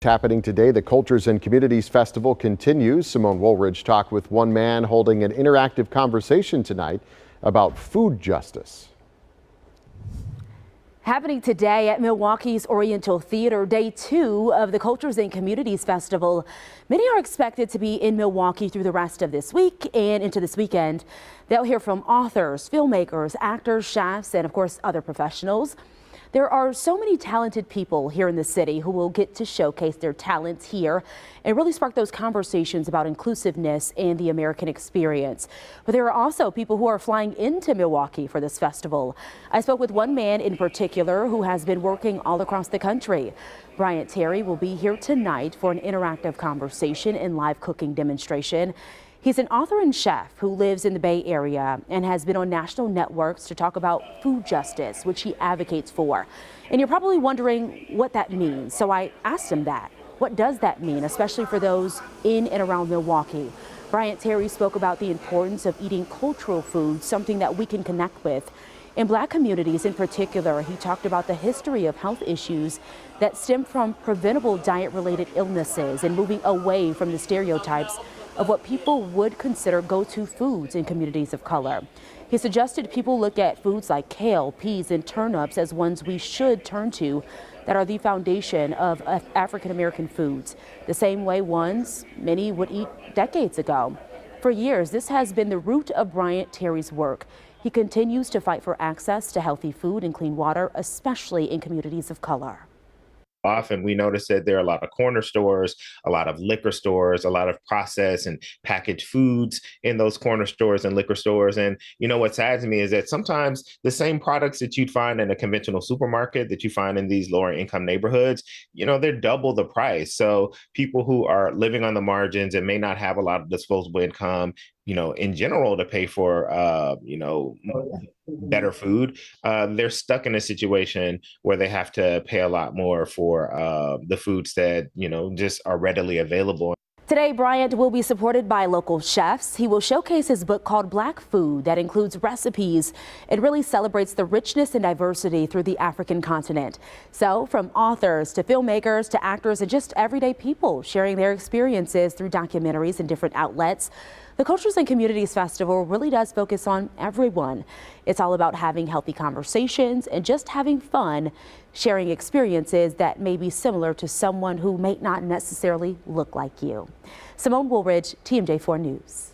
Happening today, the Cultures and Communities Festival continues. Simone Woolridge talked with one man holding an interactive conversation tonight about food justice. Happening today at Milwaukee's Oriental Theater, day 2 of the Cultures and Communities Festival. Many are expected to be in Milwaukee through the rest of this week and into this weekend. They'll hear from authors, filmmakers, actors, chefs, and of course other professionals. There are so many talented people here in the city who will get to showcase their talents here and really spark those conversations about inclusiveness and the American experience. But there are also people who are flying into Milwaukee for this festival. I spoke with one man in particular who has been working all across the country. Bryant Terry will be here tonight for an interactive conversation and live cooking demonstration. He's an author and chef who lives in the Bay Area and has been on national networks to talk about food justice, which he advocates for. And you're probably wondering what that means. So I asked him that. What does that mean, especially for those in and around Milwaukee? Bryant Terry spoke about the importance of eating cultural food, something that we can connect with. In Black communities in particular, he talked about the history of health issues that stem from preventable diet-related illnesses and moving away from the stereotypes of what people would consider go-to foods in communities of color. He suggested people look at foods like kale, peas, and turnips as ones we should turn to that are the foundation of African American foods, the same way ones many would eat decades ago. For years, this has been the root of Bryant Terry's work. He continues to fight for access to healthy food and clean water, especially in communities of color. Often we notice that there are a lot of corner stores, a lot of liquor stores, a lot of processed and packaged foods in those corner stores and liquor stores. And, what saddens me is that sometimes the same products that you'd find in a conventional supermarket that you find in these lower income neighborhoods, they're double the price. So people who are living on the margins and may not have a lot of disposable income, in general to pay for, better food, they're stuck in a situation where they have to pay a lot more for the foods that, just are readily available. Today, Bryant will be supported by local chefs. He will showcase his book called Black Food that includes recipes. It really celebrates the richness and diversity through the African continent. So from authors to filmmakers to actors and just everyday people sharing their experiences through documentaries and different outlets. The Cultures and Communities Festival really does focus on everyone. It's all about having healthy conversations and just having fun, sharing experiences that may be similar to someone who may not necessarily look like you. Simone Woolridge, TMJ4 News.